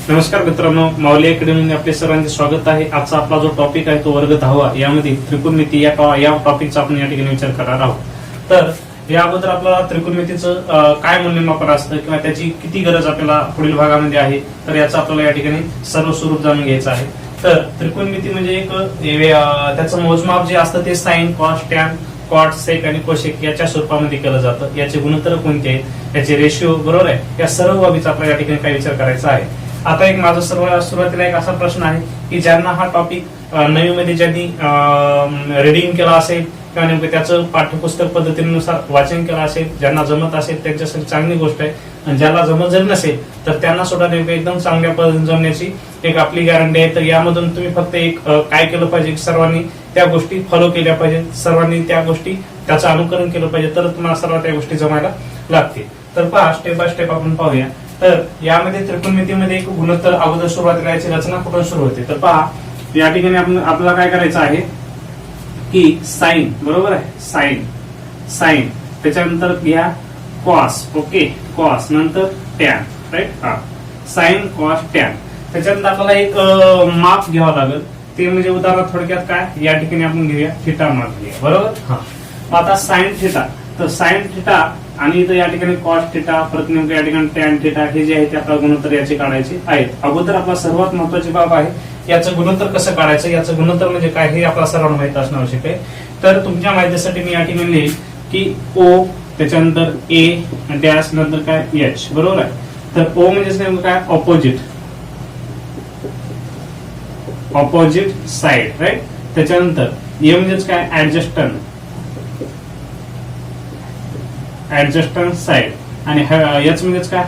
नमस्कार मित्रांनो, माऊली अकॅडमीमध्ये आपले सर्वांचे स्वागत आहे. आजचा आपला जो टॉपिक आहे तो वर्ग 10वा. यामध्ये त्रिकोणमिती या टॉपिकचा आपण या ठिकाणी विचार करणार आहोत. तर या अगोदर आपल्याला त्रिकोणमितीचं काय मूल्यमापन असतं किंवा त्याची किती गरज आपल्याला पुढील भागामध्ये आहे, तर याचं आपल्याला या ठिकाणी सर्व स्वरूप जाणून घ्यायचं आहे. तर त्रिकोणमिती म्हणजे एक त्याचं मोजमाप जे असतं ते साइन, कॉस, टॅन, कॉट, सेक आणि कोशेक याच्या स्वरूपामध्ये केलं जातं. याचे गुणोत्तर कोणते आहेत, याचे रेशिओ, बरोबर आहे, या सर्व बाबीचा आपल्याला या ठिकाणी काय विचार करायचा आहे. आता एक माझा सुरुवातीला एक असा प्रश्न आहे की ज्यांना हा टॉपिक नवीमध्ये ज्यांनी रिडिंग केला असेल किंवा नेमकं त्याचं पाठ्यपुस्तक पद्धतीनुसार वाचन केलं असेल, ज्यांना जमत असेल त्यांच्यासाठी चांगली गोष्ट आहे. आणि ज्याला जमत जर नसेल तर त्यांना सुद्धा नेमकं एकदम चांगल्या पद्धतीने जमण्याची एक आपली गॅरंटी आहे. तर यामधून तुम्ही फक्त एक काय केलं पाहिजे, सर्वांनी त्या गोष्टी फॉलो केल्या पाहिजेत, सर्वांनी त्या गोष्टी त्याचं अनुकरण केलं पाहिजे, तर तुम्हाला सर्व त्या गोष्टी जमायला लागतील. तर पहा, स्टेप बाय स्टेप आपण पाहूया. तर यामध्ये त्रिकोणमितीमध्ये एक गुणोत्तर अगोदर सुरुवातीला याची रचना कुठून सुरू होते. तर पहा, या ठिकाणी आपल्याला काय करायचं आहे की साइन, बरोबर आहे, साइन त्याच्यानंतर घ्या कॉस, ओके, कॉस नंतर टॅन, राईट, हा, साइन, कॉस, टॅन. त्याच्यानंतर आपल्याला एक माप घ्यावं लागेल, ते म्हणजे उदाहरण थोडक्यात काय या ठिकाणी आपण घेऊया थिटा माप घेऊया, बरोबर. हा, आता साइन थिटा, तर साइन थिटा आणि इथं या ठिकाणी कॉस थिटा, परत नेमकं या ठिकाणी टॅन थिटा, हे जे आहे ते आपल्याला गुणोत्तर याचे काढायचे आहेत. अगोदर आपला सर्वात महत्वाची बाब आहे याचं गुणोत्तर कसं काढायचं. याचं गुणोत्तर म्हणजे काय हे आपल्याला सर्वांना माहित असणं आवश्यक आहे. तर तुमच्या माहितीसाठी मी या ठिकाणी लिहिल की ओ, त्याच्यानंतर ए डॅश, नंतर काय एच, बरोबर आहे. तर ओ म्हणजे नेमकं काय, ऑपोजिट साइड, राईट. त्याच्यानंतर ए म्हणजेच काय, ऍडजस्टंट साइड, आणि एच म्हणजेच काय,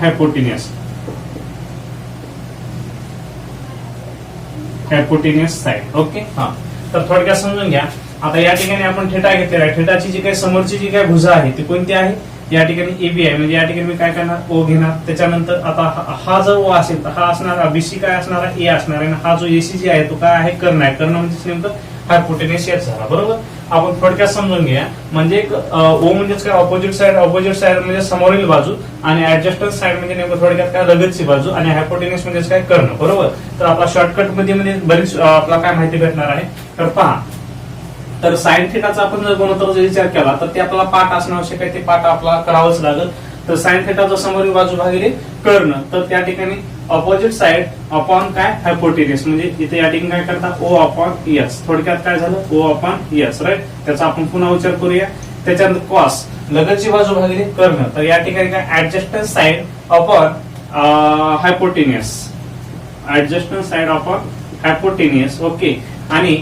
हायपोटेनियस साइड, ओके. हा, तर थोडक्यात समजून घ्या. आता या ठिकाणी आपण थिटा घेतलेला आहे. थिटाची जी काही समोरची जी काही भुजा आहे ती कोणती आहे, या ठिकाणी एबी आहे. म्हणजे या ठिकाणी मी काय करणार, ओ घेणार. त्याच्यानंतर आता हा जर ओ असेल तर हा असणार बीसी काय असणार, ए असणार आहे. हा जो एसी जी आहे तो काय आहे, कर्ण आहे. कर्ण म्हणजे नेमकं हायपोटेनियस एच झाला, बरोबर. आपण थोडक्यात समजून घ्या. म्हणजे ओ म्हणजेच काय, ऑपोजिट साइड म्हणजे समोरील बाजू, आणि ऍडजस्टंट साइड म्हणजे नेमकं थोडक्यात काय, लगतची बाजू, आणि हायपोटेनियस म्हणजेच काय, कर्ण, बरोबर. तर आपला शॉर्टकट मध्ये बरीच आपला काय माहिती भेटणार आहे. तर पहा, तर साइन थिटाचा आपण जर गुणोत्तराचा विचार केला तर ते आपल्याला पाठ असणं आवश्यक आहे. ते पाठ आपल्याला करावंच लागेल. तर साइन थिटाचा समोरील बाजू भागिले कर्ण, तर त्या ठिकाणी ऑपोजिट साइड अपॉन काय, हायपोटेनियस, म्हणजे इथे या ठिकाणी काय करता, ओ अपॉन एस. थोडक्यात काय झालं, ओ अपॉन एस, राईट. त्याचा आपण पुन्हा उच्चार करूया. त्याच्यानंतर कॉस, लगतची बाजू भागिले कर्ण, तर या ठिकाणी काय, adjacent side upon hypotenuse, okay. आणि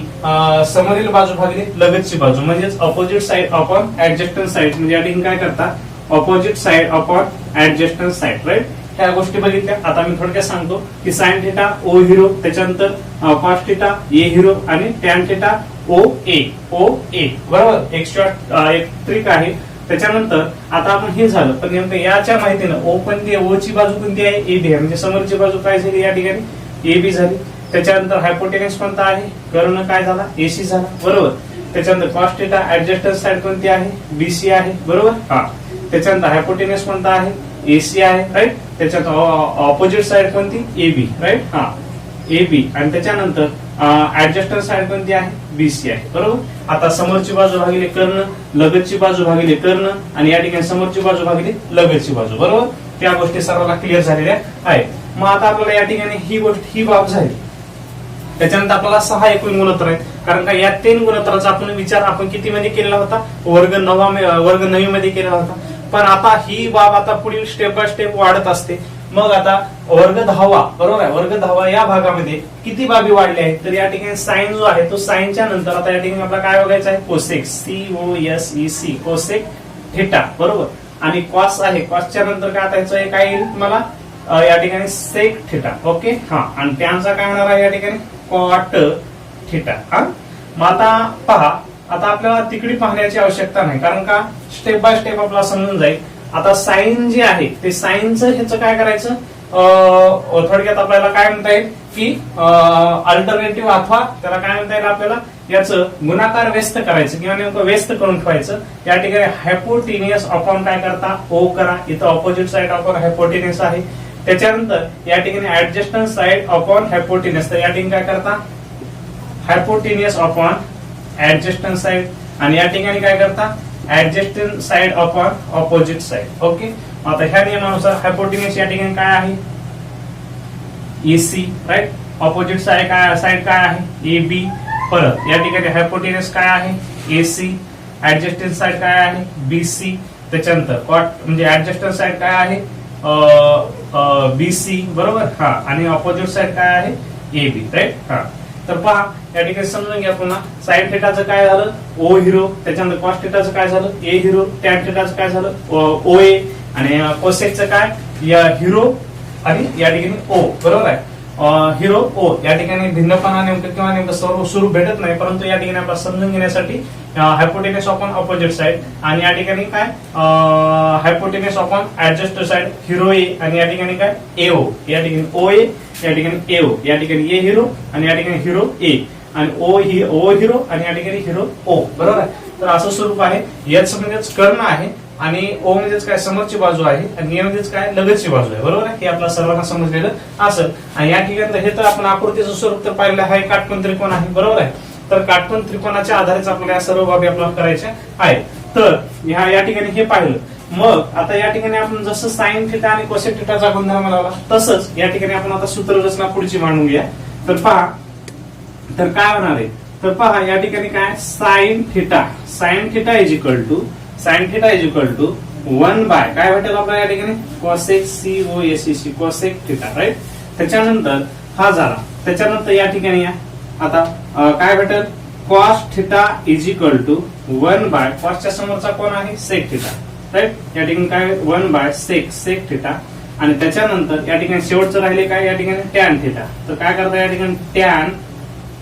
समोरील बाजू भागिले लगतची बाजू, म्हणजेच opposite side upon adjacent side, म्हणजे या ठिकाणी काय करता, opposite side upon adjacent side, right. ह्या गोष्टी बघितल्या. आता मी थोडक्यात सांगतो की साइन थिटा ओ हिरो, त्याच्यानंतर कॉस थिटा ए हिरो, आणि टॅन थिटा ओ ए, बरोबर. एक ट्रिक आहे. त्याच्यानंतर आता आपण हे झालं, पण नेमकं याच्या माहितीनं ओ कोणती आहे, ओ ची बाजू कोणती आहे, एबी आहे. म्हणजे समोरची बाजू काय झाली, या ठिकाणी एबी झाली. त्याच्यानंतर हायपोटेनियस कोणता आहे, कर्ण काय झाला, एसी झाला, बरोबर. त्याच्यानंतर कॉस थिटा ऍडजस्टंट साइड कोणती आहे, बीसी आहे, बरोबर. हा, त्याच्यानंतर हायपोटेनियस कोणता आहे, एसी आहे, राईट. त्याच्यात ऑपोजिट साइड कोणती, एबी, राईट. हा, एबी. आणि त्याच्यानंतर ऍडजस्टंट साइड कोणती आहे, बीसी आहे, बरोबर. आता समोरची बाजू भागिले कर्ण, लगतची बाजू भागिले कर्ण, आणि या ठिकाणी समोरची बाजू भागिले लगतची बाजू, बरोबर. त्या गोष्टी सर्वांना क्लिअर झालेल्या आहेत. मग आता आपल्याला या ठिकाणी ही बाब झाली. त्याच्यानंतर आपल्याला 6 एकूण गुणोत्तर आहेत. कारण का या 3 गुणोत्तराचा आपण किती मध्ये केलेला होता, वर्ग 9 मध्ये केलेला होता. पण आता ही बाब आता पुढील स्टेप बाय स्टेप वाढत असते. मग आता वर्ग 10वा, बरोबर आहे, वर्ग 10वा या भागामध्ये किती बाबी वाढल्या आहेत. तर या ठिकाणी साइन जो आहे तो साइनच्या नंतर आता या ठिकाणी आपल्याला काय बघायचं आहे, कोसेक, COSEC, कोसेक थिटा, बरोबर. आणि कॉस आहे, कॉसच्या नंतर काय आता याचं काय येईल तुम्हाला, या ठिकाणी सेक थिटा, ओके. हा, आणि टॅनचा काय होणार आहे या ठिकाणी, कॉट थिटा. हा, मग आता पहा, आता आपल्याला तिकडे पाहण्याची आवश्यकता नाही, कारण का स्टेप बाय स्टेप आपल्याला समजून जाईल. आता साइन जे आहे ते साइनचं ह्याचं काय करायचं, थोडक्यात आपल्याला काय म्हणता येईल की अल्टरनेटिव्ह, अथवा त्याला काय म्हणता येईल आपल्याला याचं गुणाकार व्यस्त करायचं किंवा नेमकं व्यस्त करून ठेवायचं. या ठिकाणी हायपोटेनियस अपॉन काय करता ओ करा, इथं ऑपोजिट साइड अपॉन हायपोटेनियस आहे. त्याच्यानंतर या ठिकाणी ऍडजस्टंट साइड अपॉन हायपोटेनियस, तर या ठिकाणी काय करता हायपोटेनियस अपॉन ऍडजस्टंट साइड आणि या ठिकाणी काय करता adjacent side upon opposite side. Okay, आता ह्या नियमानुसार हायपोटेनियस या ठिकाणी काय आहे एसी राईट, ऑपोजिट साइड काय आहे एबी. परत या ठिकाणी हायपोटेनियस काय आहे एसी, ऍडजस्टंट साइड काय आहे बीसी. त्याच्यानंतर कॉट म्हणजे ऍडजस्टंट साइड काय आहे बीसी बरोबर हा, आणि ऑपोजिट साइड काय आहे एबी राईट हा. तर पहा या ठिकाणी समजून घ्या पुन्हा, साइन थिटाचं काय झालं ओ हिरो, त्याच्यानंतर कॉस थिटाचं काय झालं ए हिरो, टॅन थिटाचं काय झालं ओ ए, आणि कोसेकचं काय या हिरो आणि या ठिकाणी ओ बरोबर आहे हिरो ओ. या ठिकाणी भिन्नपणा नेमकं किंवा नेमकं सर्व स्वरूप भेटत नाही, परंतु या ठिकाणी आपण समजून घेण्यासाठी हायपोटेनियस अपॉन ऑपोजिट साइड आणि या ठिकाणी काय हायपोटेनियस अपॉन ऍडजस्ट साइड हिरो ए आणि या ठिकाणी काय एओ, या ठिकाणी ओ ए, या ठिकाणी एओ, या ठिकाणी ए हिरो आणि या ठिकाणी हिरो ए आणि ओ हिरो आणि या ठिकाणी हिरो ओ बरोबर आहे. तर असं स्वरूप आहे. एच म्हणजेच कर्ण आहे आणि ओ म्हणजेच काय समोरची बाजू आहे आणि ए म्हणजेच काय लगतची बाजू आहे बरोबर आहे. हे आपल्या सर्वांना समजलेलं असेल. आणि या ठिकाणी हे तर आपण आकृतीचं स्वरूप तर पाहिलं आहे, काटकोन त्रिकोण आहे बरोबर आहे. तर काटकोन त्रिकोणाच्या आधारेच आपल्याला या सर्व बाबी आपल्याला करायच्या आहेत. तर या ठिकाणी हे पाहिलं. मग आता या ठिकाणी आपण जसं साइन थिटा आणि कोसेक थिटाचा गुणधर्म लावला तसंच या ठिकाणी आपण आता सूत्ररचना पुढची मांडून घ्या. तर पहा तर काय होणार आहे, तर पहा या ठिकाणी काय sine theta is equal to 1 by काय भेटेल आपल्याला या ठिकाणी cosec COSEC cosec theta right. त्याच्यानंतर हा झाला. त्याच्यानंतर या ठिकाणी आता काय भेटेल cos theta is equal to 1 by कॉसच्या समोरचा कोण आहे सेक थिटा राईट. या ठिकाणी काय 1 बाय सेक थिटा आणि त्याच्यानंतर या ठिकाणी शेवटचं राहिले काय या ठिकाणी टॅन थिटा. तर काय करता या ठिकाणी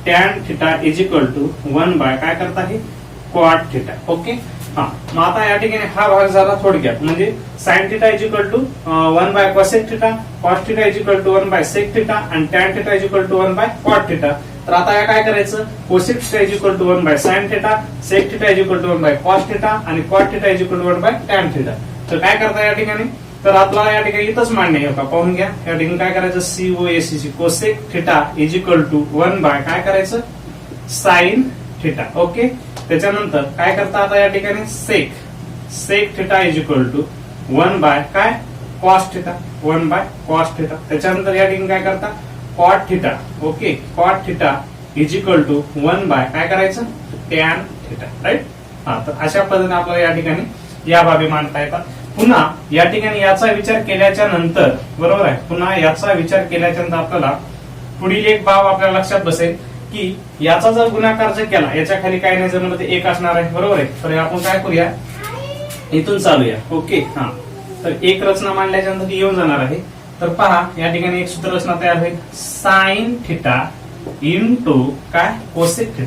tan theta is equal to 1 by काय करता हे कॉट थिटा. ओके हा, मग आता या ठिकाणी हा भाग झाला थोडक्यात म्हणजे sine theta is equal to 1 by cosec theta, cos theta is equal to 1 by sec theta आणि tan theta is equal to 1 by cot theta. तर आता या काय करायचं cosec theta is equal to 1 by sine theta, sec theta is equal to 1 by cos theta आणि cot theta is equal to 1 by tan theta. तर काय करता या ठिकाणी, तर आपल्याला या ठिकाणी इथंच मांडणे आहे का पाहून घ्या. या ठिकाणी काय करायचं COSEC cosec theta is equal to 1 by काय करायचं साइन थिटा. ओके, त्याच्यानंतर काय करता आता या ठिकाणी sec theta is equal to 1 by काय cos theta, 1 by cos theta. त्याच्यानंतर या ठिकाणी काय करता cot theta. Okay, cot theta is equal to 1 by काय करायचं टॅन थिटा राईट. हा, तर अशा पद्धतीने आपल्याला या ठिकाणी या बाबी मांडता येतात. पुन्हा या ठिकाणी याचा विचार केल्याच्या नंतर बरोबर आहे, पुन्हा याचा विचार केल्याच्या नंतर आपल्याला पुढील एक बाब आपल्या लक्षात बसेल की याचा जर गुणाकार जर केला याच्या खाली काय नाही जर म्हणलं ते 1 असणार आहे बरोबर आहे. तर आपण काय करूया इथून चालूया. ओके हा, तर एक रचना मांडल्याच्या नंतर येऊन जाणार आहे. तर पहा या ठिकाणी एक सूत्र रचना तयार होईल साइन थिटा इंटू काय कोसेक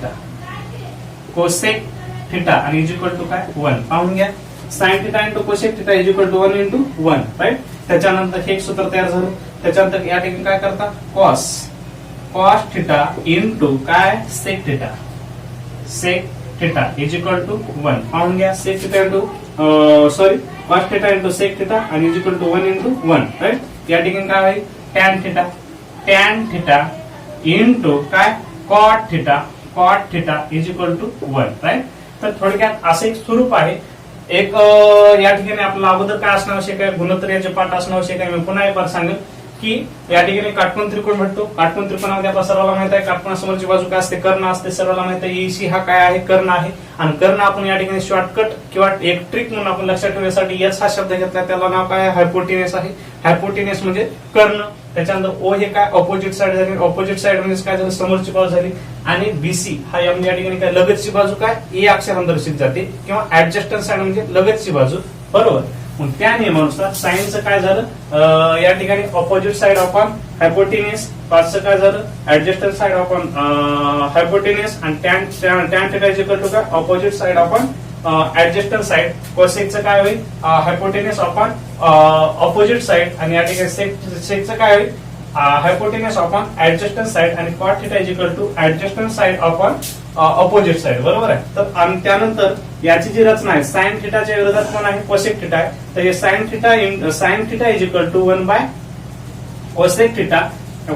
थिटा आणि इज इक्वल टू काय 1. पाहून घ्या sine theta into cosec theta is equal to 1 into 1 right. त्याच्यानंतर हे एक सूत्र तयार झालं. त्याच्यानंतर या ठिकाणी काय करता कॉस थिटा इंटू काय sec theta is equal to 1. पाहून घ्या sec theta into cos theta into sec theta आणि is equal to 1 into 1 right. या ठिकाणी काय होईल टॅन थिटा इंटू काय cot theta is equal to 1 right. तर थोडक्यात असं एक स्वरूप आहे. एक या ठिकाणी आपल्याला अगोदर काय असणं आवश्यक आहे गुणोत्तराचे पाठ असणं आवश्यक आहे. मी पुन्हा एक बार सांगेल की या ठिकाणी काटकोन त्रिकोण भेटतो. काटकोन त्रिकोणामध्ये आपल्या सर्वांना माहित आहे काटकोनासमोरची बाजू काय असते कर्ण असते. सर्वांना माहित आहे EC हा काय आहे कर्ण आहे. आणि कर्ण आपण या ठिकाणी शॉर्टकट किंवा एक ट्रिक म्हणून आपण लक्षात ठेवण्यासाठी एच हा शब्द घेतला. त्याला नाव काय हायपोटेनियस आहे. हायपोटेनियस म्हणजे कर्ण. त्याच्यानंतर ओ हे काय ऑपोजिट साइड झाली. ऑपोजिट साइड म्हणजे काय झालं समोरची बाजू झाली. आणि BC हा या ठिकाणी काय लगतची बाजू काय ए अक्षराने दर्शित जाते किंवा ऍडजस्टंट साइड म्हणजे लगतची बाजू बरोबर. मग त्या नियमानुसार साइनचं काय झालं या ठिकाणी ऑपोजिट साइड अपॉन हायपोटेनियस, कॉसचं काय झालं ऍडजस्टंट साइड अपॉन हायपोटेनियस आणि tan theta is equal to काय opposite side upon adjacent side. कोसेकचं काय होईल हायपोटेनियस अपॉन ऑपोजिट साइड आणि या ठिकाणी सेकचं काय होईल हायपोटेनस अपॉन ऍडजस्टंट साइड आणि cot theta is equal to adjacent side upon opposite side, बरोबर आहे. तर आणि त्यानंतर याची जी रचना आहे साइन थिटाच्या विरोधात कोण आहे, कोसेक थिटा आहे. तर हे sine theta is equal to 1 by cosec theta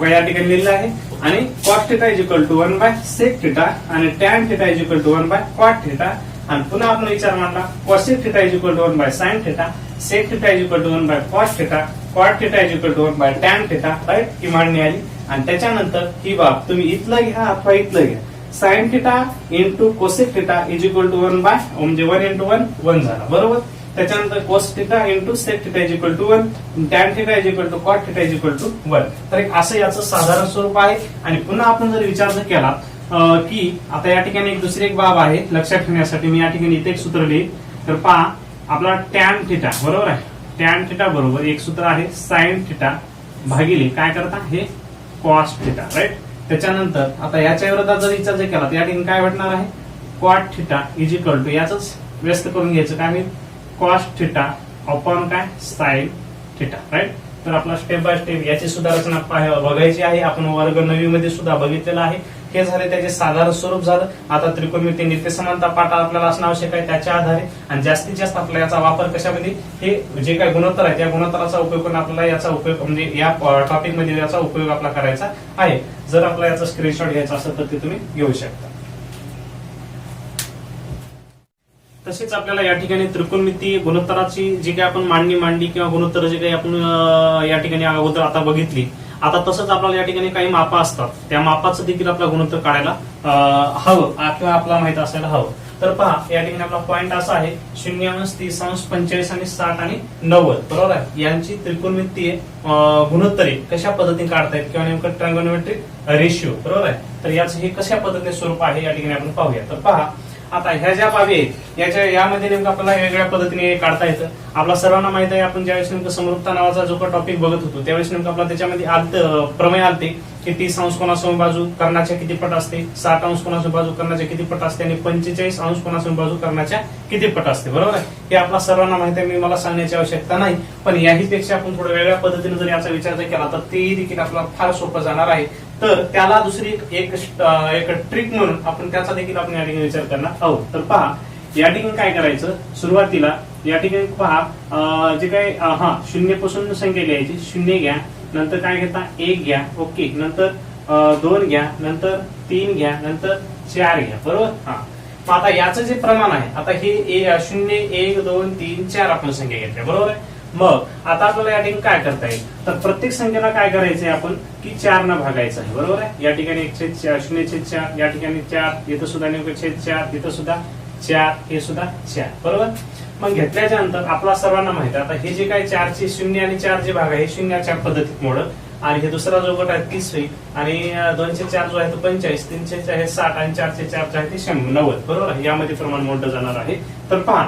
या ठिकाणी लिहिलेलं आहे. आणि cos theta is equal to 1 by sec theta आणि tan theta is equal to 1 by cot theta. आणि पुन्हा आपण विचार मांडला cosec theta is equal to 1 by sine theta, sec theta is equal to 1 by cos theta, cot theta is equal to 1 by tan theta, right. ही मांडणी आली. आणि त्याच्यानंतर ही बाब तुम्ही इथलं घ्या अथवा इथलं घ्या, sine theta into cosec theta is equal to 1 by म्हणजे 1 इंटू 1 1 झाला, बरोबर. त्याच्यानंतर cos theta into sec theta is equal to 1, tan theta is equal to cot theta is equal to 1. तर एक असं याचं साधारण स्वरूप आहे. आणि पुन्हा आपण जर विचार जर केला की आता या ठिकाणी एक दुसरी एक बाब आहे लक्षात ठेवण्यासाठी, मी या ठिकाणी इथे एक सूत्र लिहिल. तर पहा आपला टॅन थिटा बरोबर आहे, टॅन थिटा बरोबर एक सूत्र आहे साइन थिटा भागिले काय करता हे कॉस थिटा, राईट. त्याच्यानंतर आता याच्या विरोधात जर विचार जर केला तर या ठिकाणी काय भेटणार आहे, cot theta is equal to याच व्यस्त करून घ्यायचं काय होईल, कॉस थिटा अपॉन काय साइन थिटा, राईट. तर आपला स्टेप बाय स्टेप याची सुद्धा रचना बघायची आहे. आपण वर्ग 9 मध्ये सुद्धा बघितलेलं आहे. हे झाले त्याचे साधारण स्वरूप झालं. आता त्रिकोणमिती नित्यसमानता पाठ आपल्याला असणं आवश्यक आहे त्याच्या आधारे. आणि जास्तीत जास्त आपला याचा वापर कशामध्ये, हे जे काही गुणोत्तर आहे त्या गुणोत्तराचा उपयोग करून आपल्याला याचा उपयोग म्हणजे या टॉपिक मध्ये याचा उपयोग आपला करायचा आहे. जर आपल्याला याचा स्क्रीनशॉट घ्यायचा असेल तर ते तुम्ही घेऊ शकता. तसेच आपल्याला या ठिकाणी त्रिकोणमिती गुणोत्तराची जी काही आपण मांडली किंवा गुणोत्तर जे काही आपण या ठिकाणी अगोदर आता बघितली, आता तसंच आपल्याला या ठिकाणी काही मापा असतात, त्या मापाचं देखील आपला गुणोत्तर काढायला हवं किंवा आपल्याला माहित असायला हवं. तर पहा या ठिकाणी आपला पॉईंट असा आहे 0 अंश 30 अंश 45 आणि 60 आणि 90, बरोबर आहे. यांची त्रिकोणमितीय गुणोत्तरे कशा पद्धतीने काढता येईल किंवा नेमकं ट्रायगोनोमेट्रिक रेशिओ, बरोबर आहे. तर याचं हे कशा पद्धतीने स्वरूप आहे या ठिकाणी आपण पाहूया. तर पहा आता ह्या ज्या बाबी आहेत यामध्ये नेमकं आपल्याला वेगळ्या पद्धतीने काढता येतं. आपला सर्वांना माहित आहे आपण ज्यावेळेस नेमकं समरूपता नावाचा जो काही टॉपिक बघत होतो त्यावेळेस नेमकं आपला त्याच्यामध्ये प्रमेय आलते की 30 अंश कोणासम बाजू कर्णाच्या किती पट असते, 60 अंश कोणासम बाजू कर्णाच्या किती पट असते आणि 45 अंश कोणासम बाजू कर्णाच्या किती पट असते, बरोबर आहे. हे आपला सर्वांना माहित आहे, मी मला सांगण्याची आवश्यकता नाही. पण याही पेक्षा आपण थोडं वेगळ्या पद्धतीने जर याचा विचार जर केला तर तेही देखील आपल्याला फार सोपं जाणार आहे. तर त्याला दुसरी एक ट्रिक म्हणून आपण त्याचा देखील आपण या ठिकाणी विचार करणार आहोत. तर पहा या ठिकाणी काय करायचं, सुरुवातीला या ठिकाणी पहा जे काही शून्य पासून संख्या लिहायची, 0 घ्या, नंतर काय घेता 1 घ्या, ओके, नंतर 2 घ्या, नंतर 3 घ्या, नंतर 4 घ्या, बरोबर. मग आता याचं जे प्रमाण आहे, आता हे 0 1 2 3 4 आपण संख्या घेतल्या, बरोबर आहे. मग आता आपल्याला या ठिकाणी काय करता येईल, तर प्रत्येक संख्येला काय करायचंय आपण की 4 न भागायचं आहे, बरोबर आहे. या ठिकाणी 1/4 0/4, या ठिकाणी 4, इथं सुद्धा नेमकं 4, इथं सुद्धा 4, हे सुद्धा 4, बरोबर. मग घेतल्याच्या नंतर आपला सर्वांना माहिती आहे आता हे जे काही 4चे 0 आणि 4 जे भाग आहे हे 0च्या पद्धतीत मोडल आणि हे दुसरा जो गट आहे 30 होईल आणि 2/4 जो आहे तो 45, 3/4 आहे 60 आणि 4/4 जो आहे ते 90, बरोबर आहे. यामध्ये प्रमाण मोठं जाणार आहे. तर पहा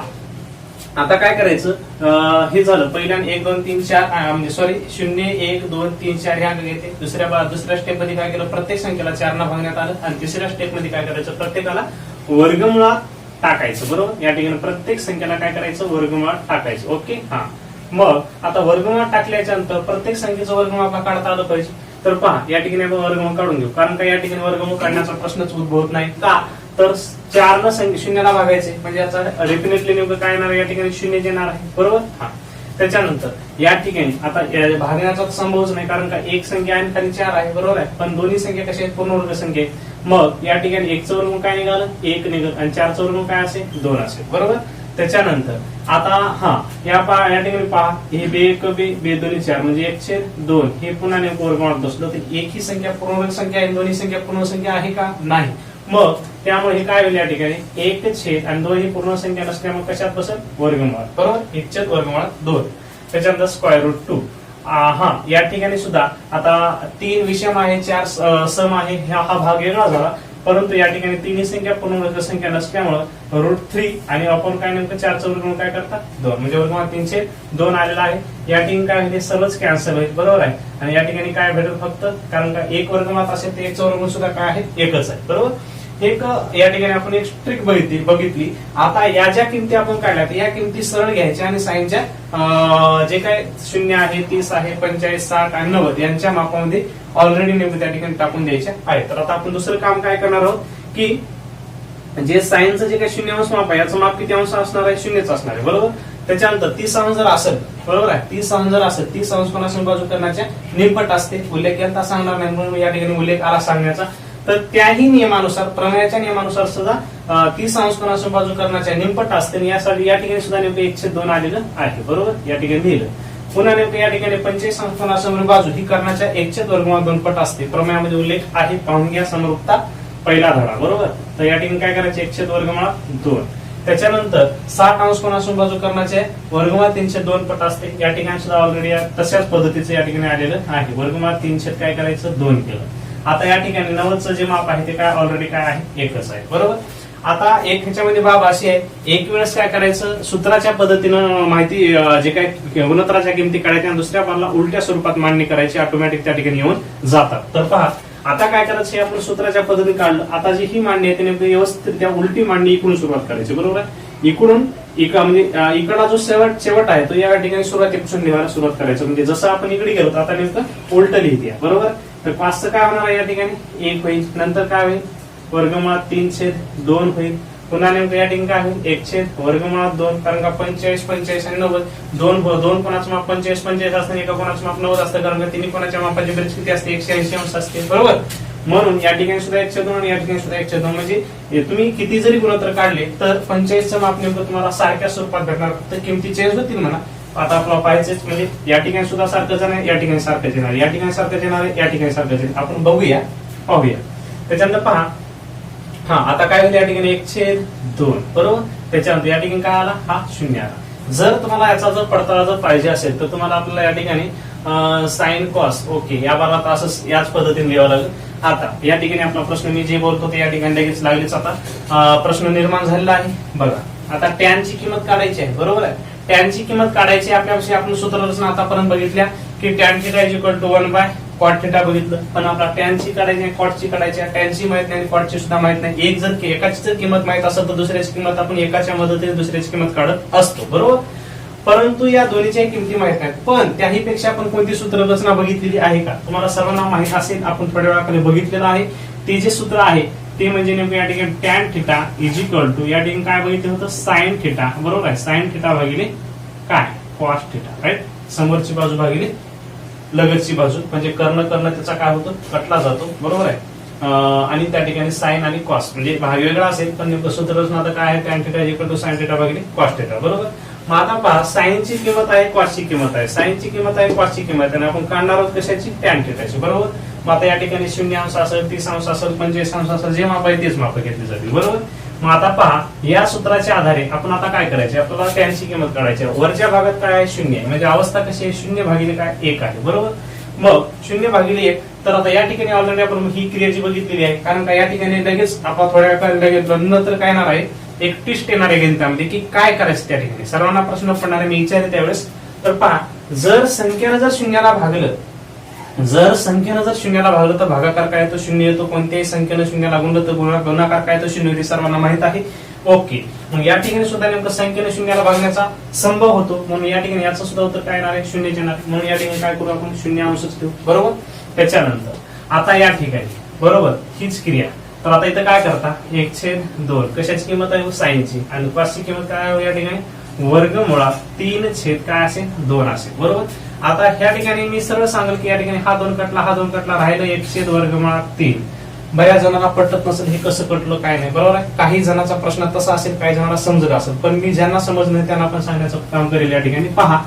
आता काय करायचं, हे झालं पहिल्या 1 2 3 4 म्हणजे सॉरी 0 1 2 3 4 ह्या घेते. दुसऱ्या स्टेप मध्ये काय केलं, प्रत्येक संख्येला 4 न भागण्यात आलं आणि तिसऱ्या स्टेप मध्ये काय करायचं, प्रत्येकाला वर्गमुळात टाकायचं, बरोबर. या ठिकाणी प्रत्येक संख्येला काय करायचं, वर्गमुळात टाकायचं, ओके. मग आता वर्गमुळात टाकल्याच्या नंतर प्रत्येक संख्येचं वर्गमूळ आपल्याला काढता आलं पाहिजे. तर पहा या ठिकाणी आपण वर्गमूळ काढून घेऊ, कारण का या ठिकाणी वर्गमूळ काढण्याचा प्रश्नच उद्भवत नाही. का तर 4 न 0ला भागायचे म्हणजे याचा डेफिनेटली नेमकं काय येणार या ठिकाणी 0 येणार आहे, बरोबर. त्याच्यानंतर या ठिकाणी आता भागण्याचा संभवच नाही, कारण का एक संख्या आणि खाली 4 आहे, बरोबर आहे. पण दोन्ही संख्या कशा आहेत, पूर्णवर्ग संख्या आहेत. मग या ठिकाणी 1चं वर्गमूळ काय निघालं, 1 निघाल आणि 4चं वर्गमूळ काय असेल, 2 असेल, बरोबर. त्याच्यानंतर आता या ठिकाणी पहा हे 2 दोन्ही 4 म्हणजे 1/2 हे पुन्हा नेमकं वर्गमूळात बसलं तर एक ही संख्या पूर्णवर्ग संख्या आहे, दोन्ही संख्या पूर्ण संख्या आहे का, नाही. मग त्यामुळे हे काय होईल या ठिकाणी 1 आणि 2 ही पूर्ण संख्या नसल्यामुळे कशात बसेल, वर्गमुळात, बरोबर. 1/2. त्याच्यानंतर स्क्वेअर रूट 2. या ठिकाणी सुद्धा आता 3 विषम आहे, 4 सम आहे, हा भाग वेगळा झाला. परंतु या ठिकाणी तिन्ही संख्या पूर्णवर्ग संख्या नसल्यामुळे √3 आणि आपण काय नेमकं 4चं वर्गमूळ काय करतात 2 म्हणजे वर्गमूळ 302 आलेला आहे. या ठिकाणी काय होईल, सहज कॅन्सल होईल, बरोबर आहे. आणि या ठिकाणी काय भेटेल फक्त, कारण का 1 वर्गमूळात असेल तर 1चं वर्गमूळ सुद्धा काय आहे, 1च आहे, बरोबर. एक या ठिकाणी आपण एक ट्रिक बघितली. आता या ज्या किमती आपण काढल्या या किमती सरळ घ्यायच्या आणि साईनच्या जे काय 0 आहे, 30 आहे, 45, 60 आणि 90 यांच्या मापामध्ये ऑलरेडी नेमकं त्या ठिकाणी टाकून द्यायच्या आहे. तर आता आपण दुसरं काम काय करणार आहोत की जे साईनचं जे काही 0 अंश माप आहे याचं माप किती अंश असणार आहे, 0च असणार आहे, बरोबर. त्याच्यानंतर 30 अंश जर असेल, बरोबर आहे, 30 अंश जर असेल, 30 अंश कोणाशी बाजू करण्याच्या निमपट असते. उल्लेख केला सांगणार नाही म्हणून या ठिकाणी उल्लेख आला सांगण्याचा. तर त्याही नियमानुसार, प्रमेयाच्या नियमानुसार सुद्धा 30 अंश कोणाशी बाजू करण्याच्या निमपट असते. यासाठी या ठिकाणी सुद्धा नेमकं 1/2 आलेलं आहे, बरोबर, या ठिकाणी लिहिलं. पुन्हा नेमकं या ठिकाणी 45 अंश कोणासमोर बाजू ही करण्याच्या 1/2 पट असते. प्रमेयामध्ये उल्लेख आहे, पाहून घ्या, समरूपता पहिला धडा, बरोबर. तर या ठिकाणी काय करायचे, 1/2. त्याच्यानंतर 60 अंश कोणासून बाजू करण्याचे वर्गमुळात 302 पट असते. या ठिकाणी सुद्धा ऑलरेडी तशाच पद्धतीचं या ठिकाणी आलेलं आहे. वर्गमुळात 300 काय करायचं, 2 केलं. आता या ठिकाणी 90चं जे माप आहे ते काय ऑलरेडी काय आहे, 1च आहे, बरोबर. आता एक ह्याच्यामध्ये बाब अशी आहे, एक वेळेस काय करायचं, सूत्राच्या पद्धतीनं माहिती जे काय गुणोत्तराच्या किमती काढायच्या आणि दुसऱ्या बाजूला उलट्या स्वरूपात मांडणी करायची, ऑटोमॅटिक त्या ठिकाणी येऊन जातात. तर पहा आता काय करायचं, हे आपण सूत्राच्या पद्धतीने काढलं. आता जी ही मांडणी आहे नेमकं व्यवस्थित त्या उलटी मांडणी इकडून सुरुवात करायची, बरोबर आहे. इकडून म्हणजे इकडला जो शेवट आहे तो या ठिकाणी सुरुवातीपासून लिहायला सुरुवात करायचं. म्हणजे जसं आपण इकडे गेलो आता नेमकं उलट लिहिते, बरोबर. तर 5चं काय होणार आहे, या ठिकाणी 1 होईल. नंतर काय होईल, वर्गमुळात 3/2 होईल. पुन्हा नेमकं या ठिकाणी काय होईल, 1/वर्गमुळात 2. कारण का 45, 45 आणि 90 दोन कोणाचं माप 45, 45 असतं, एका कोणाचं माप 90 असतं. कारण का तिन्ही कोणाच्या मापाची बेरीज किती असते, 180 अंश असते, बरोबर. म्हणून या ठिकाणी सुद्धा 1/2 आणि या ठिकाणी सुद्धा 1/2. म्हणजे तुम्ही किती जरी गुणोत्तर काढले तर 45चं माप नेमकं तुम्हाला सारख्या स्वरूपात भेटणार, तर किमती चेंज होतील म्हणा. आता आपल्याला पाहिजेच, म्हणजे या ठिकाणी सुद्धा सारखंच आहे, या ठिकाणी सारखंच येणार, या ठिकाणी सारखंच येणार आहे, या ठिकाणी सारखंच येणार. आपण पाहूया. त्याच्यानंतर पहा, हा आता काय होईल, या ठिकाणी 1/2, बरोबर. त्याच्यानंतर या ठिकाणी काय आला, हा 0 आला. जर तुम्हाला याचा जर पडताळा जर पाहिजे असेल तर तुम्हाला आपल्याला या ठिकाणी साइन कॉस, ओके, या बाबा असं याच पद्धतीने लिहावं लागेल. आता या ठिकाणी आपला प्रश्न मी जे बोलतो ते या ठिकाणी लगेच लागलेच आता प्रश्न निर्माण झालेला आहे. बघा आता टॅनची किंमत काढायची आहे, बरोबर आहे. टॅनची किंमत काढायची आपल्यापाशी आपण सूत्ररचना आतापर्यंत बघितल्या की tan theta is equal to 1/cot theta बघितलं. पण आपला टॅनची काढायची आहे, कॉटची काढायची आहे. टॅनची माहित नाही आणि कॉटची सुद्धा माहित नाही. एकाची जर किंमत माहित असेल तर दुसऱ्याची किंमत आपण एकाच्या मदतीने दुसऱ्याची किंमत काढत असतो, बरोबर. परंतु या दोन्हीच्या किमती माहित नाहीत. पण त्याही पेक्षा आपण कोणती सूत्ररचना बघितलेली आहे का, तुम्हाला सर्वांना माहित असेल. आपण थोड्या वेळाकडे बघितलेलं आहे. ते जे सूत्र आहे ते म्हणजे नेमकं या ठिकाणी tan theta is equal to या ठिकाणी काय बघितलं होतं, साइन थिटा, बरोबर आहे. साइन थिटा भागिले काय, कॉस थिटा, राईट. समोरची बाजू भागिले लगतची बाजू, म्हणजे कर्ण त्याचा काय होतो, कटला जातो, बरोबर आहे. आणि त्या ठिकाणी साइन आणि कॉस म्हणजे भाग वेगळा असेल पण नेमकं सूत्ररचना आता काय आहे, tan theta is equal to sine theta भागिले कॉस थिटा, बरोबर. मग आता पहा, साइनची किंमत आहे, कॉसची किंमत आहे. साइनची किंमत आहे, कॉसची किंमत आहे. आपण काढणार आहोत कशाची, टॅन थिटाची, बरोबर. मग आता या ठिकाणी 0 अंश असेल, 30 अंश असेल, 45 अंश असेल, जे माप आहे तेच माप घेतली जातील, बरोबर. मग आता पहा, या सूत्राच्या आधारे आपण आता काय करायचे, आपल्याला टॅनची किंमत काढायची आहे. वरच्या भागात काय आहे, 0 आहे, म्हणजे अवस्था कशी आहे, 0 भागिले काय, 1 आहे, बरोबर. मग 0 भागिले 1, तर आता या ठिकाणी ऑलरेडी आपण ही क्रियाची बघितलेली आहे. कारण का या ठिकाणी लगेच आपण थोड्या वेळ लगेच नंतर काय येणार आहे, एक टिस्ट येणार आहे गणितामध्ये की काय करायचं. त्या ठिकाणी सर्वांना प्रश्न पडणार आहे, मी विचारले त्यावेळेस. तर पहा, जर संख्येनं जर 0ला भागलं, तर भागाकार काय येतो, 0 येतो. कोणत्याही संख्येनं 0ला गुणलं तर गुणाकार काय येतो, 0 येते, सर्वांना माहित आहे, ओके. मग या ठिकाणी सुद्धा नेमकं संख्येनं 0ला भागण्याचा संभव होतो, म्हणून या ठिकाणी याचं सुद्धा उत्तर काय येणार आहे, 0 येणार. म्हणून या ठिकाणी काय करू आपण, 0 अंशच ठेवू, बरोबर. त्याच्यानंतर आता या ठिकाणी, बरोबर, हीच क्रिया. तर आता इथं काय करता, 1/2 कशाची किंमत आहे, साइनची. आणि कॉसची किंमत काय आहे या ठिकाणी, वर्गमुळात 3 काय असेल, 2 असेल, बरोबर. आता ह्या ठिकाणी मी सरळ सांगेल की या ठिकाणी हा 2 कटला, राहिलं 1/वर्गमुळात 3. बऱ्याच जणांना पटत नसेल हे कसं कटलं काय नाही, बरोबर आहे. काही जणांचा प्रश्न तसा असेल, काही जणांना समजत असेल, पण मी ज्यांना समजलं त्यांना आपण सांगण्याचं काम करेल. या ठिकाणी पहा,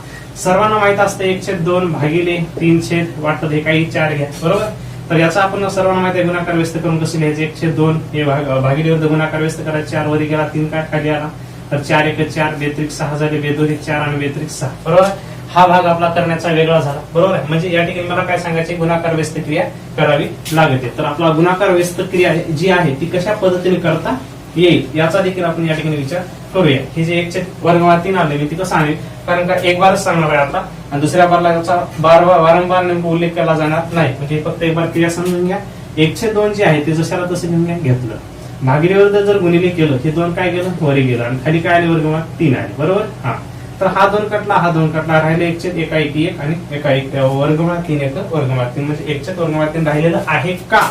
सर्वांना माहित असतं 1/2 भागिले 3 वाटतं हे काही 4 घ्या, बरोबर. तर याचा आपण सर्वांना माहिती आहे गुणाकार व्यस्त करून कसं लिहायचं, 1/2 हे भागिले गुणाकार व्यस्त करायचं, 4 वरी गेला 3 काय खाली आला, तर 4 1 4 बेत्रिक 6 झाले, बेदोरी 4 आणि बेत्रिक 6, बरोबर. हा भाग आपला करण्याचा वेगळा झाला, बरोबर आहे. म्हणजे या ठिकाणी मला काय सांगायचे, गुणाकार व्यस्त क्रिया करावी लागते. तर आपला गुणाकार व्यस्त क्रिया जी आहे ती कशा पद्धतीने करता येईल याचा देखील आपण या ठिकाणी विचार करूया. हे जे 1/वर्गमुळात 3 आले मी ती कसं आणेल, कारण का एक बारच सांगणार आहे आता आणि दुसऱ्या बारला याचा वारंवार नेमका उल्लेख केला जाणार नाही. म्हणजे फक्त एक बार क्रिया समजून घ्या. 1/2 जे आहे ते जशाला तसं घेऊन घेतलं. भागिलेवर जर गुणिले केलं हे 2 काय गेलं वरी गेलं आणि खाली काय आले वर्गमुळात 3 आले बरोबर. हा तर हा 2 कटला हा 2 कटला राहिले 1 एका 1 आणि एका 1 वर्गमुळात 3 एक वर्गमुळात 3 म्हणजे 1 वर्गमुळात 3 राहिलेलं आहे का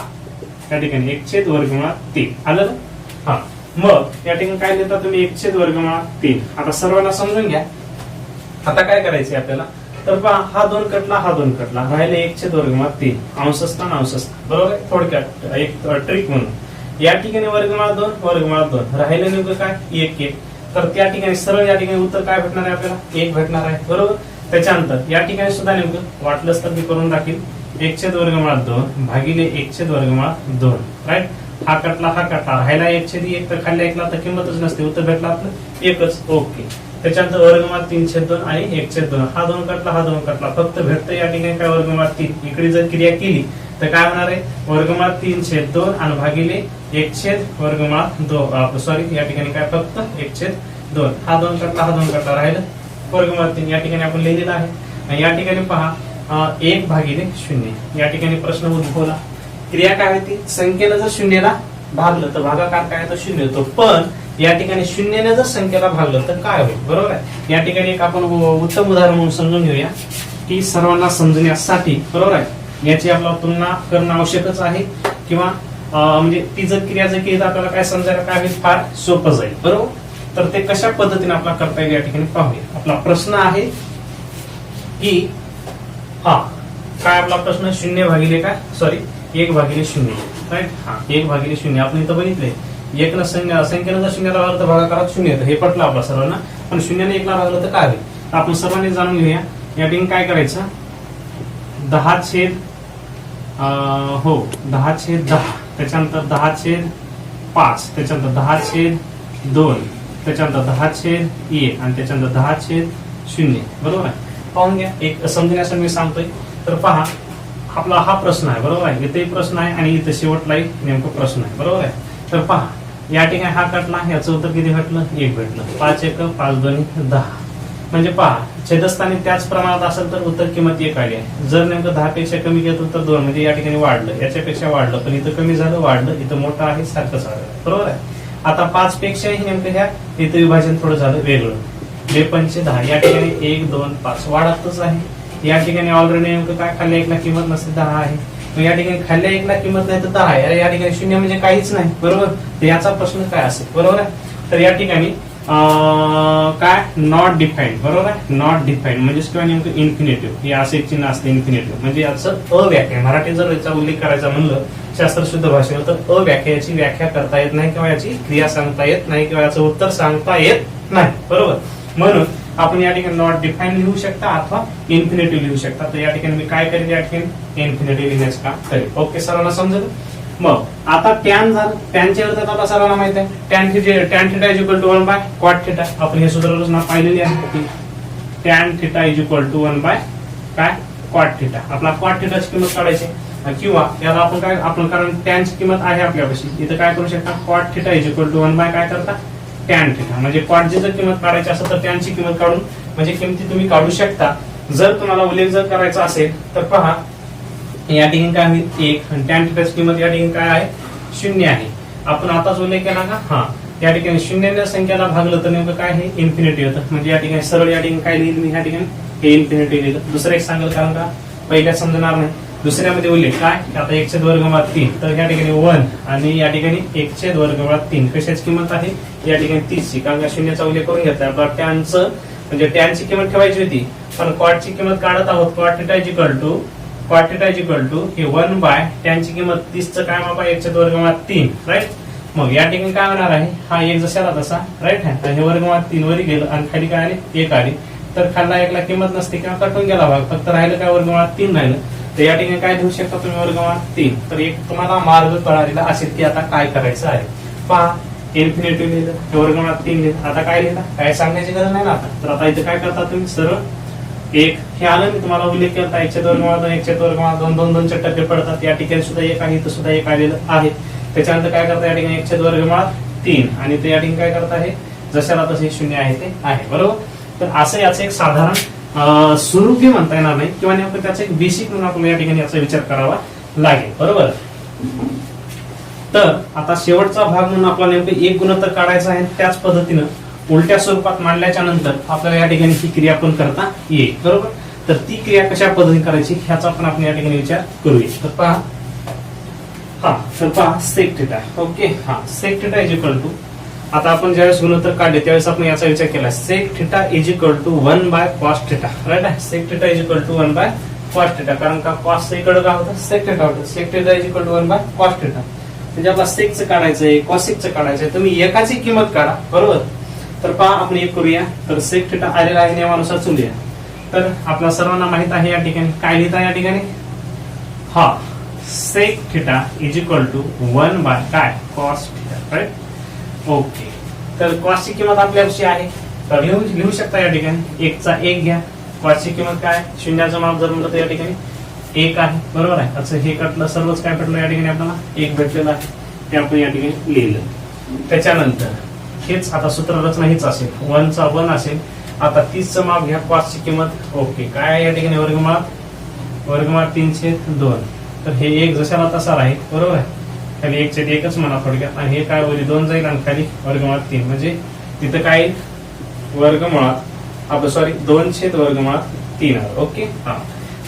त्या ठिकाणी 1 वर्गमुळात 3 आलं ना. हा मग या ठिकाणी काय लिहिता तुम्ही 1 वर्गमुळात 3. आता सर्वांना समजून घ्या. आता काय करायचंय आपल्याला तर पहा हा 2 कटला हा 2 कटला राहिले 1 वर्गमुळात 3 अंशस्थान अंशस्थान बरोबर आहे. थोडक्यात एक ट्रिक म्हणून या ठिकाणी वर्गमुळात 2 वर्गमुळात 2 राहिलं नेमकं काय 1 तर त्या ठिकाणी सरळ या ठिकाणी उत्तर काय भेटणार आहे आपल्याला 1 भेटणार आहे बरोबर. त्याच्यानंतर या ठिकाणी सुद्धा नेमकं वाटलंच तर मी करून दाखील 1 वर्गमुळात 2 भागिले 1 वर्गमुळात 2 राईट. हा कटला हा कटला राहिला 1/1 तर खाल्ल्या 1ला तर किंमतच नसते उत्तर भेटला आपलं 1च ओके. त्याच्यानंतर वर्गमुळात 3/2 आणि 1/2 हा 2 कटला हा 2 कटला फक्त भेटतं या ठिकाणी काय वर्गमुळात 3. इकडे जर क्रिया केली तर काय होणार आहे वर्गमुळात 3/2 आणि भागिले 1 वर्गमुळात 2 सॉरी या ठिकाणी काय फक्त 1/2 हा 2 कटला हा 2 कटला राहिलं वर्गमुळात 3 या ठिकाणी आपण लिहिलेलं आहे. आणि या ठिकाणी पहा 1/0 या ठिकाणी प्रश्न उद्भवला. क्रिया काय होती संख्येनं जर शून्याला भागलं तर भागाकार काय तो 0 होतो पण या ठिकाणी 0ने जर संख्येला भागलं तर काय होईल बरोबर आहे. या ठिकाणी एक आपण उत्तम उदाहरण म्हणून समजून घेऊया की सर्वांना समजण्यासाठी बरोबर आहे. याची आपल्याला तुलना करणं आवश्यकच आहे किंवा म्हणजे ती जर क्रिया जर केली तर आपल्याला काय समजायला काय होईल फार सोपं जाईल बरोबर. तर ते कशा पद्धतीने आपल्याला करता येईल या ठिकाणी पाहूया. आपला प्रश्न आहे की हा काय आपला प्रश्न 0 काय सॉरी 1/0 राईट. हा 1/0 आपण इथं बघितलंय 1 न संख्येनं जर 0ला भागलं तर भागाकारात 0 येतं हे पटलं आपल्या सर्वांना. पण 0ने 1ला भागलं तर काय होईल तर आपण सर्वांनी जाणून घेऊया. या ठिकाणी काय करायचं 10/10 त्याच्यानंतर 10/5 त्याच्यानंतर 10/2 त्याच्यानंतर 10/1 आणि त्याच्यानंतर 10/0 बरोबर आहे. पाहून घ्या एक समजण्यासाठी मी सांगतोय. तर पहा आपला हा प्रश्न आहे बरोबर आहे. इथे प्रश्न आहे आणि इथे शेवटलाही नेमकं प्रश्न आहे बरोबर आहे. तर पहा या ठिकाणी हा कटला याचं उत्तर किती भेटलं 1 भेटलं 5/1 5/2 10 म्हणजे पहा छेदस्थानी त्याच प्रमाणात असेल तर उत्तर किंमत 1 आली आहे. जर नेमकं 10 पेक्षा कमी घेत उत्तर 2 म्हणजे या ठिकाणी वाढलं याच्यापेक्षा वाढलं पण इथं कमी झालं वाढलं इथं मोठं आहे सारखंच आलं बरोबर आहे. आता 5 पेक्षाही नेमकं ह्या इथं विभाजन थोडं झालं वेगळं 2×5 या ठिकाणी 1 2 5 वाढतच आहे. या ठिकाणी ऑलरेडी नेमकं काय खाल्ल्या 1ला किंमत नसते 10 आहे. मग या ठिकाणी खाल्ल्या 1ला किंमत नाही तर 10 आहे. या ठिकाणी 0 म्हणजे काहीच नाही बरोबर. तर याचा प्रश्न काय असेल बरोबर आहे. तर या ठिकाणी काय नॉट डिफाईन्ड बरोबर आहे. नॉट डिफाईन्ड म्हणजे किंवा नेमकं इन्फिनेटिव्ह हे असे चिन्ह असते इन्फिनेटिव्ह म्हणजे याचं अव्याख्या. मराठी जर याचा उल्लेख करायचा म्हणलं शास्त्र शुद्ध भाषेवर तर अव्याख्या याची व्याख्या करता येत नाही किंवा याची क्रिया सांगता येत नाही किंवा याचं उत्तर सांगता येत नाही बरोबर. म्हणून आपण या ठिकाणी नॉट डिफाईन लिहू शकता अथवा इन्फिनेटिव्ह लिहू शकता. तर या ठिकाणी मी काय करेन या ठिकाणी इन्फिनेटिव्ह लिहिण्याचं काम करेल. ओके सर्वांना समजेल. मग आता टॅन झालं टॅनच्या अर्थ आपल्याला सर्वांना माहित आहे tan theta is equal to 1/cot θ. आपण हे सूत्र रचना पाहिलेली आहे. Tan theta is equal to 1 by काय cot θ. आपला cot θ ची किंमत काढायची किंवा याला आपण काय आपण कारण टॅनची किंमत आहे आपल्यापाशी इथं काय करू शकता cot θ is equal to 1 by काय करता टॅन थिटा म्हणजे कॉटची जर किंमत काढायची असेल तर टॅनची किंमत काढून म्हणजे किमती तुम्ही काढू शकता. जर तुम्हाला उल्लेख जर करायचा असेल तर पहा या ठिकाणी काय होईल 1 आणि टॅन थिटाची किंमत या ठिकाणी काय आहे 0 आहे. आपण आताच उल्लेख केला का हा या ठिकाणी 0ने संख्याला भागलं तर नेमकं काय हे इन्फिनिटी होतं म्हणजे या ठिकाणी सरळ या ठिकाणी काय लिहिलं मी या ठिकाणी हे इन्फिनिटी लिहिलं. दुसरं एक सांगेल कारण का पहिल्या समजणार नाही. दुसऱ्यामध्ये उल्लेख काय आता 1/3 तर या ठिकाणी 1 आणि या ठिकाणी 1/3 कशाची किंमत आहे या ठिकाणी 30 ची कारण 0चा उल्लेख करून घेतला. आपला टॅनचं म्हणजे टॅनची किंमत ठेवायची होती पण कॉटची किंमत काढत आहोत. cot θ इज इक्वल टू हे 1 बाय टॅनची किंमत 30 चं काय माप आहे 1/3 राईट. मग या ठिकाणी काय होणार आहे हा 1 जशाला तसा राईट आहे. हे वर्गमुळात 3 वरी गेलं आणि खाली काय आले 1 आली तर खाल्ला 1ला किंमत नसते किंवा कटून गेला भाग फक्त राहिलं काय वर्गमुळात 3 राहिलं. तर या ठिकाणी काय लिहू शकता तुम्ही वर्गमुळात 3. तर एक तुम्हाला मार्ग कळालेला असेल की आता काय करायचं आहे. पहा इन्फिनिटिव्ह लिहिलं वर्गमुळात 3 लिहिलं आता काय लिहिलं काय सांगण्याची गरज नाही ना आता. तर आता इथे काय करता तुम्ही सरळ 1 हे आलं मी तुम्हाला उल्लेख केला 1/2 2 टक्के पडतात. या ठिकाणी सुद्धा 1 आहे इथं सुद्धा 1 आलेलं आहे. त्याच्यानंतर काय करता या ठिकाणी 1/3 आणि ते या ठिकाणी काय करता आहे जशाला तसे 0 आहे ते आहे बरोबर. तर असं याचं एक साधारण स्वरूपी म्हणता येणार नाही किंवा नेमकं त्याचं एक बेसिक म्हणून आपल्याला या ठिकाणी याचा विचार करावा लागेल बरोबर. तर आता शेवटचा भाग म्हणून आपल्याला नेमकं एक गुणोत्तर काढायचा आहे. त्याच पद्धतीनं उलट्या स्वरूपात मांडल्याच्या नंतर आपल्याला या ठिकाणी ही क्रिया पण करता येईल, बरोबर. तर ती क्रिया कशा पद्धतीने करायची ह्याचा पण आपण या ठिकाणी विचार करूया. तर पहा sec theta. Okay, sec theta is equal to, आता आपण ज्यावेळेस गुणोत्तर काढले त्यावेळेस आपण याचा विचार केला, sec theta is equal to 1 by cos theta, right आहे. Sec theta is equal to 1 by cos theta, कारण का कॉस इकडे काय होतं, सेक थिटा होतं. Sec theta is equal to 1 by cos theta. म्हणजे आपला सेकचं काढायचंय, कॉसिकचं काढायचंय, तुम्ही एकाची किंमत काढा, बरोबर. तर पहा आपण एक करूया. तर सेक थिटा आलेला आहे नियमानुसार चुलूया. तर आपल्या सर्वांना माहित आहे या ठिकाणी काय लिहिता या ठिकाणी, sec theta is equal to 1 by काय कॉस थिटा, राईट. ओके, तर कॉसची किंमत आपल्यापाशी आहे, तर लिहू शकता या ठिकाणी. एकचा एक घ्या, कॉसची किंमत काय, शून्याचं माप जर म्हणलं तर या ठिकाणी एक आहे, बरोबर आहे. असं हे कटलं, सर्वच काय कटलं या ठिकाणी आपल्याला एक भेटलेलं आहे, ते आपण या ठिकाणी लिहिलं. त्याच्यानंतर हेच आता सूत्र रचना हीच असेल, 1 चा 1 असेल. आता 30चं माप घ्या, कॉसची किंमत ओके काय आहे या ठिकाणी, वर्गमुळात 3/2. तर हे एक जशाला तसा राहील, बरोबर आहे. खाली 1/1च म्हणा थोडक्यात, आणि हे काय वरी 2 जाईल आणि खाली वर्गमुळात 3, म्हणजे तिथं काय वर्गमुळात आपलं 2/3. ओके,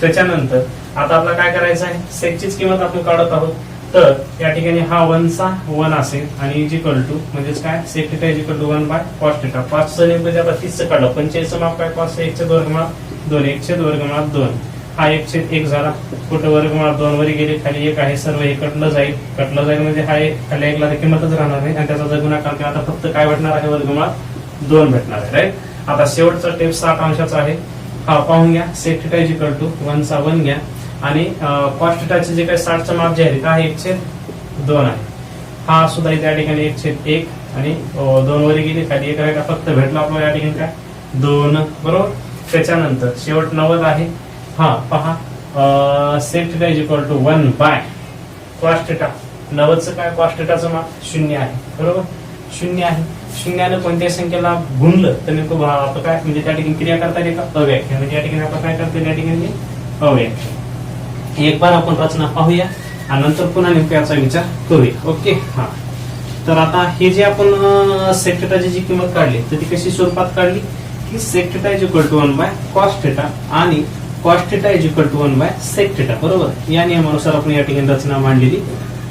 त्याच्यानंतर आता आपल्याला काय करायचं आहे, सेकचीच किंमत आपण काढत आहोत. तर या ठिकाणी हा 1 चा 1 असेल आणि इज इक्वल टू म्हणजेच काय, sec theta is equal to 1 by cos theta. 5चं नेमकं आपण 30चं काढलं, 45चं माप काय, कॉस 1/2 2, 1/2 हा 1/1 झाला. कुठं वर्गमुळात 2 वरी गेले, खाली 1 आहे, सर्व हे कटलं जाईल म्हणजे हा खाली 1 ला किंमतच राहणार नाही, आणि त्याचा जर गुणाकार केला आता फक्त काय भेटणार आहे, वर्गमुळात 2 भेटणार आहे, राईट. आता शेवटचा टेप 60 अंशाचा आहे. पाहून घ्या, sec theta is equal to 1 चा 1 घ्या, आणि कॉस थिटाचे जे काही 60चं माप जे आहे का 1/2 आहे. हा सुद्धा त्या ठिकाणी 1/1 आणि 2 वरी गेली, खाली 1 आहे का, फक्त भेटला आपल्याला या ठिकाणी काय 2, बरोबर. त्याच्यानंतर शेवट 90 आहे. पहा sec theta is equal to 1 by cos theta. 90चं काय, कॉस थिटाचं माप 0 आहे, बरोबर. 0 आहे, शून्यानं कोणत्याही संख्येला गुणलं तर नेमकं आपलं काय, म्हणजे त्या ठिकाणी क्रिया करता येईल का, अव्याख्या. म्हणजे या ठिकाणी आपण काय करता येईल या ठिकाणी, अव्याख्या. एक बार आपण रचना पाहूया आणि नंतर पुन्हा नेमकं याचा विचार करूया. ओके, तर आता हे जे आपण सेक थिटाची जी किंमत काढली तर ती कशी स्वरूपात काढली, की sec theta is equal to 1 by cos theta आणि cos theta is equal to 1 by sec theta, बरोबर. या नियमानुसार आपण या ठिकाणी रचना मांडलेली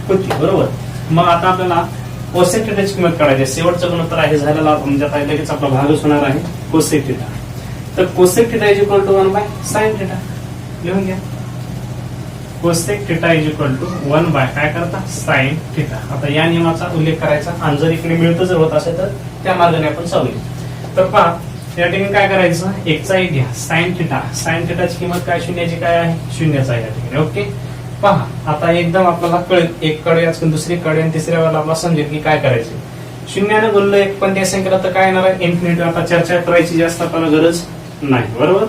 होती, बरोबर. मग आता आपल्याला कोसेक थिटाची किंमत काढायची, शेवटचं गुणोत्तर आहे झालेला, म्हणजे आता लगेच आपला भागच होणार आहे कोसेक थिटा. तर cosec theta is equal to 1 by sine theta, लिहून घ्या. Cosec theta is equal to 1 by काय करता, साइन थिटा. आता या नियमाचा उल्लेख करायचा, आणि जर इकडे मिळतं जर होत असेल तर त्या मार्गाने आपण चालूया. तर पहा या ठिकाणी काय करायचं, 1 चा 1 घ्या, साइन थिटा. साइन थिटाची किंमत काय, शून्याची काय आहे, 0 आहे या ठिकाणी. ओके, पहा आता एकदम आपल्याला कळेल, एक कडे दुसरी कडे आणि तिसऱ्या वेळेला आपल्याला समजेल की काय करायचे. 0नं गुणलं एक पण त्या संख्येला तर काय येणार आहे, इन्फिनिटी. आता चर्चा करायची जास्त आपल्याला गरज नाही, बरोबर.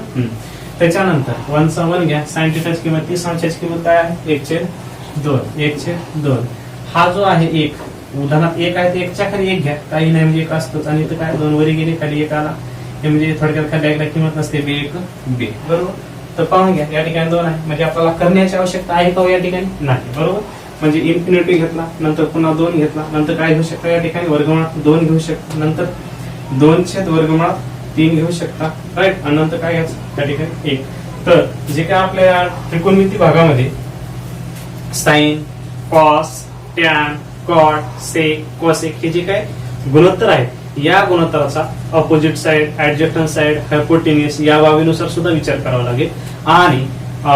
त्याच्यानंतर 1 चा 1 घ्या, साइन थिटाची किंमत 30 अंशाची किंमत काय आहे, 1/2. हा जो आहे 1, उदाहरणात 1 आहे, 1च्या खाली 1 घ्या, काही नाही म्हणजे 1 असतोच, आणि इथं काय 2 वरी गेली, खाली 1 आला, हे म्हणजे थोडक्यात खाली 1 ला किंमत नसते, b1 बरोबर. तर पाहून घ्या या ठिकाणी 2 आहे, म्हणजे आपल्याला करण्याची आवश्यकता आहे का या ठिकाणी, नाही, बरोबर. म्हणजे इन्फिनिटी घेतला, नंतर पुन्हा 2 घेतला, नंतर काय घेऊ शकता या ठिकाणी, वर्गमुळात 2 घेऊ शकता, नंतर 2/वर्गमुळात 3 घेऊ शकता, राईट. आणि नंतर काय घ्यायचं त्या ठिकाणी 1. तर जे काय आपल्या त्रिकोणमिती भागामध्ये sine, cos, tan, cot, sec, cosec हे जे काय गुणोत्तर आहेत, या गुणोत्तराचा opposite side, adjacent side, hypotenuse या बाबीनुसार सुद्धा विचार करावा लागेल. आणि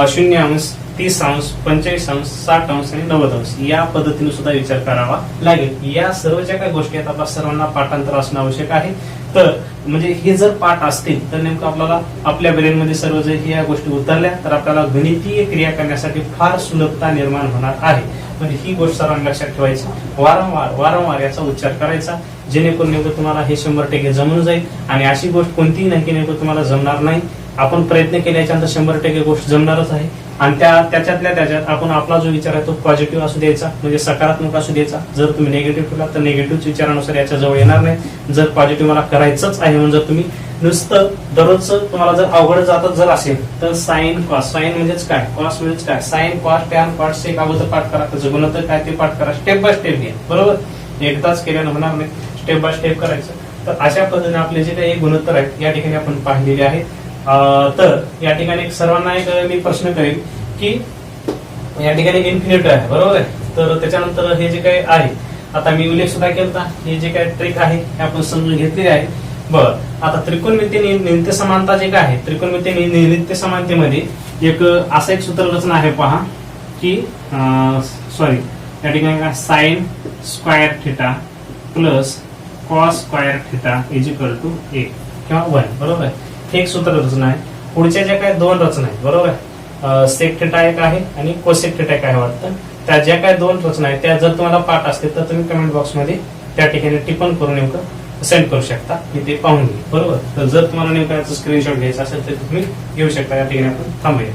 0 अंश, 30 अंश, 45 अंश, 60 अंश आणि 90 अंश या पद्धतीने सुद्धा विचार करावा लागेल. या सर्व ज्या काही गोष्टी आहेत आपल्या सर्वांना पाठांतर असणं आवश्यक आहे. तर म्हणजे हे जर पाठ असतील तर नेमकं आपल्याला आपल्या ब्रेनमध्ये सर्व जर या गोष्टी उतरल्या तर आपल्याला गणितीय क्रिया करण्यासाठी फार सुलभता निर्माण होणार आहे. म्हणजे ही गोष्ट सर्वांनी लक्षात ठेवायची, वारंवार याचा उच्चार करायचा, जेणेकरून नेमकं तुम्हाला हे 100% जमून जाईल. आणि अशी गोष्ट कोणतीही नाही की नेमकं तुम्हाला जमणार नाही. आपण प्रयत्न केल्याच्यानंतर 100% गोष्ट जमणारच आहे. आणि त्याच्यात आपण आपला जो विचार आहे तो पॉझिटिव्ह असू द्यायचा, म्हणजे सकारात्मक असू द्यायचा. जर तुम्ही निगेटिव्ह केला तर निगेटिव्ह विचारानुसार याच्या जवळ येणार नाही. जर पॉझिटिव्ह मला करायचंच आहे म्हणून जर तुम्ही नुसतं दररोजचं तुम्हाला जर अवघड जातच जर असेल तर साइन कॉस, साइन म्हणजेच काय, कॉस म्हणजेच काय, साइन कॉस टॅन कॉस एक अगोदर पाठ करा, त्याचं गुणोत्तर काय ते पाठ करा, स्टेप बाय स्टेप घ्या. बरोबर, एकदाच केल्यानं होणार नाही, स्टेप बाय स्टेप करायचं. तर अशा पद्धतीने आपले जे काही गुणोत्तर आहेत या ठिकाणी आपण पाहिलेले आहेत. तर या ठिकाणी सर्वांना एक मी प्रश्न करेन की या ठिकाणी इन्फिनिटी आहे, बरोबर आहे. तर त्याच्यानंतर हे जे काही आहे, आता मी उल्लेख सुद्धा केला, हे जे काही ट्रिक आहे हे आपण समजून घेतलेली आहे. बर, आता त्रिकोणमिती नित्य समानता जे काय आहे, त्रिकोणमिती नित्य समानतेमध्ये एक असं एक सूत्ररचना आहे पहा की सॉरी या ठिकाणी काय, sine square theta plus cos square theta is equal to 1 किंवा 1. बरोबर आहे, हे एक सूत्ररचना आहे. पुढच्या ज्या काही दोन रचना आहेत, बरोबर आहे, सेक थिटा एक आहे आणि कोसेक थिटा एक आहे वाटतं. त्या ज्या काही दोन रचना आहेत त्या जर तुम्हाला पाठ असतील तर तुम्ही कमेंट बॉक्समध्ये त्या ठिकाणी टिप्पण करून नेमकं सेंड करू शकता, मी ते पाहून घेईल. बरोबर, तर जर तुम्हाला नेमकं स्क्रीनशॉट घ्यायचा असेल तर तुम्ही घेऊ शकता. या ठिकाणी आपण थांबूया.